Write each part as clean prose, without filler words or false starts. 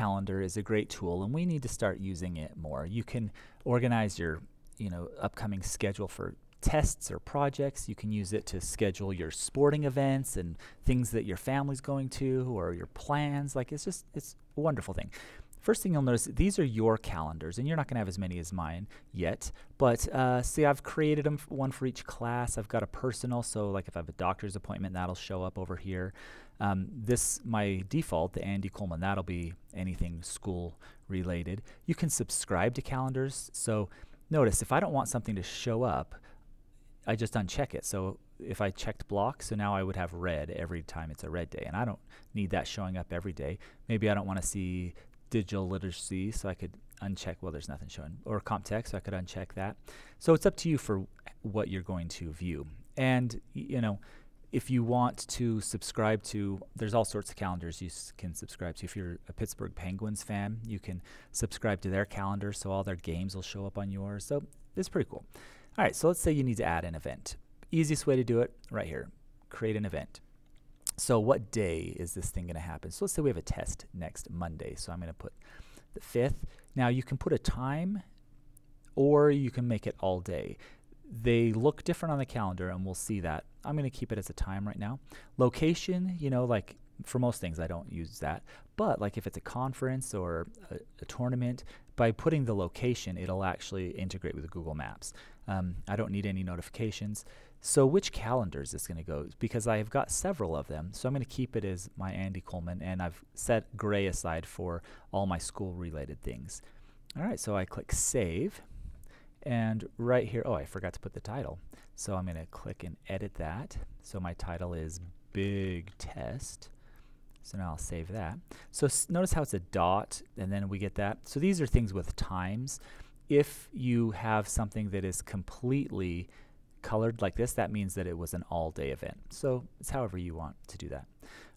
Calendar is a great tool, and we need to start using it more. You can organize your upcoming schedule for tests or projects. You can use it to schedule your sporting events and things that your family's going to, or your plans. Like, it's a wonderful thing. First thing you'll notice, these are your calendars, and you're not going to have as many as mine yet. But see, I've created them, one for each class. I've got a personal, so like if I have a doctor's appointment, that'll show up over here. My default, the Andy Coleman, that'll be anything school related. You can subscribe to calendars. So notice, if I don't want something to show up, I just uncheck it. So if I checked block, so now I would have red every time it's a red day, and I don't need that showing up every day. Maybe I don't want to see digital literacy, so I could uncheck, well, there's nothing showing, or comp tech, so I could uncheck that. So it's up to you for what you're going to view. And if you want to subscribe to, there's all sorts of calendars you can subscribe to. If you're a Pittsburgh Penguins fan, you can subscribe to their calendar, so all their games will show up on yours. So it's pretty cool. All right, so let's say you need to add an event. Easiest way to do it, right here, create an event. So what day is this thing going to happen? So let's say we have a test next Monday. So I'm going to put the 5th. Now you can put a time, or you can make it all day. They look different on the calendar, and we'll see that. I'm going to keep it as a time right now. Location, like for most things I don't use that. But like if it's a conference or a tournament, by putting the location, it'll actually integrate with Google Maps. I don't need any notifications. So which calendar is this going to go? Because I've got several of them. So I'm going to keep it as my Andy Coleman, and I've set gray aside for all my school-related things. All right, so I click Save. And right here, I forgot to put the title. So I'm going to click and edit that. So my title is Big Test. So now I'll save that. So notice how it's a dot, and then we get that. So these are things with times. If you have something that is completely colored like this, that means that it was an all-day event. So it's however you want to do that.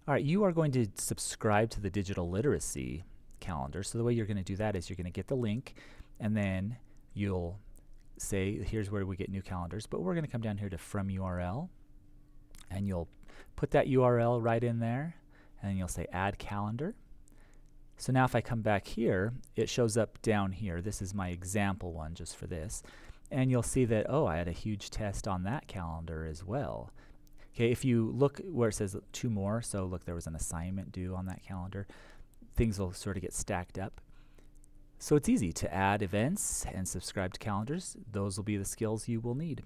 All right, you are going to subscribe to the digital literacy calendar. So the way you're going to do that is you're going to get the link, and then you'll say, here's where we get new calendars. But we're going to come down here to From URL, and you'll put that URL right in there, and then you'll say Add Calendar. So now if I come back here, it shows up down here. This is my example one just for this. And you'll see that, I had a huge test on that calendar as well. Okay, if you look where it says 2 more, so look, there was an assignment due on that calendar, things will sort of get stacked up. So it's easy to add events and subscribe to calendars. Those will be the skills you will need.